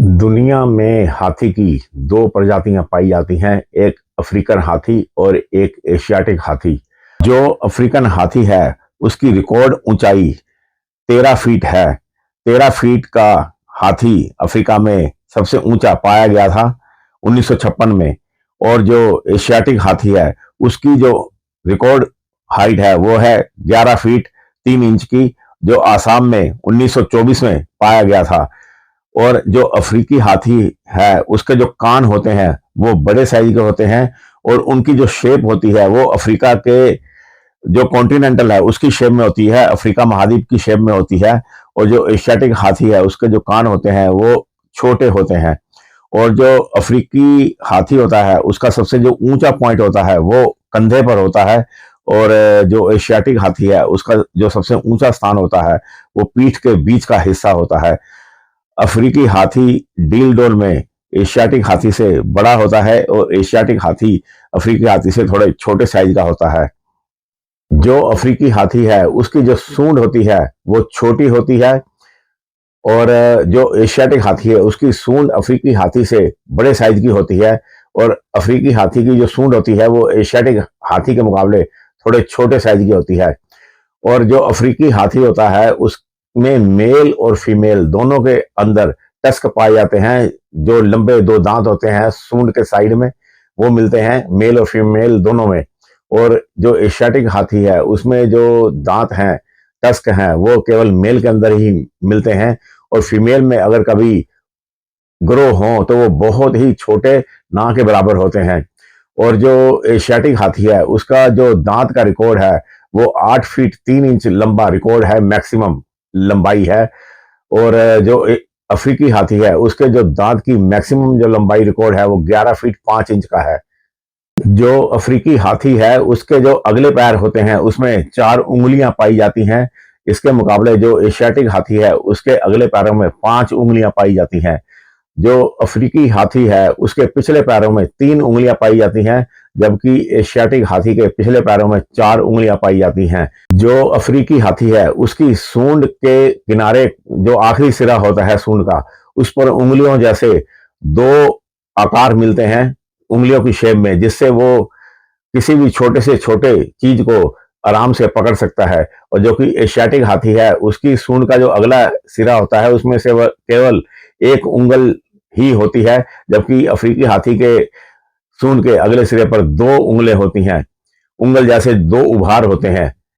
दुनिया में हाथी की दो प्रजातियां पाई जाती हैं, एक अफ्रीकन हाथी और एक एशियाटिक हाथी। जो अफ्रीकन हाथी है उसकी रिकॉर्ड ऊंचाई 13 फीट है। 13 फीट का हाथी अफ्रीका में सबसे ऊंचा पाया गया था 1956 में। और जो एशियाटिक हाथी है उसकी जो रिकॉर्ड हाइट है वो है 11 फीट 3 इंच की, जो आसाम में 1924 में पाया गया था। और जो अफ्रीकी हाथी है उसके जो कान होते हैं वो बड़े साइज के होते हैं, और उनकी जो शेप होती है वो अफ्रीका के जो कॉन्टिनेंटल है उसकी शेप में होती है, अफ्रीका महाद्वीप की शेप में होती है। और जो एशियाटिक हाथी है उसके जो कान होते हैं वो छोटे होते हैं। और जो अफ्रीकी हाथी होता है उसका सबसे जो ऊंचा पॉइंट होता है वो कंधे पर होता है। और जो एशियाटिक हाथी है उसका जो सबसे ऊंचा स्थान होता है वो पीठ के बीच का हिस्सा होता है। अफ्रीकी हाथी डील डोल में एशियाटिक हाथी से बड़ा होता है, और एशियाटिक हाथी अफ्रीकी हाथी से थोड़े छोटे साइज का होता है। जो अफ्रीकी हाथी है उसकी जो सूंड होती है वो छोटी होती है, और जो एशियाटिक हाथी है उसकी सूंड अफ्रीकी हाथी से बड़े साइज की होती है। और अफ्रीकी हाथी की जो सूंड होती है वो एशियाटिक हाथी के मुकाबले थोड़े छोटे साइज की होती है। और जो अफ्रीकी हाथी होता है उसमें मेल और फीमेल दोनों के अंदर टस्क पाए जाते हैं। जो लंबे दो दांत होते हैं सूंड के साइड में वो मिलते हैं मेल और फीमेल दोनों में। और जो एशियाटिक हाथी है उसमें जो दांत हैं, टस्क हैं, वो केवल मेल के अंदर ही मिलते हैं। और फीमेल में अगर कभी ग्रो हों तो वो बहुत ही छोटे ना के बराबर होते हैं। और जो एशियाटिक हाथी है उसका जो दांत का रिकॉर्ड है वो 8 फीट 3 इंच लंबा रिकॉर्ड है, मैक्सिमम लंबाई है। और जो अफ्रीकी हाथी है उसके जो दांत की मैक्सिमम जो लंबाई रिकॉर्ड है वो 11 फीट 5 इंच का है। जो अफ्रीकी हाथी है उसके जो अगले पैर होते हैं उसमें 4 उंगलियां पाई जाती हैं। इसके मुकाबले जो एशियाटिक हाथी है उसके अगले पैरों में 5 उंगलियां पाई जाती हैं। जो अफ्रीकी हाथी है उसके पिछले पैरों में 3 उंगलियां पाई जाती हैं, जबकि एशियाटिक हाथी के पिछले पैरों में 4 उंगलियां पाई जाती हैं। जो अफ्रीकी हाथी है उसकी सूंड के किनारे जो आखिरी सिरा होता है सूंड का, उस पर उंगलियों जैसे दो आकार मिलते हैं उंगलियों की शेप में, जिससे वो किसी भी छोटे से छोटे चीज को आराम से पकड़ सकता है। और जो कि एशियाटिक हाथी है उसकी सूंड का जो अगला सिरा होता है उसमें से वह केवल एक उंगल ही होती है, जबकि अफ्रीकी हाथी के सूंड के अगले सिरे पर 2 उंगलें होती हैं। उंगल जैसे 2 उभार होते हैं।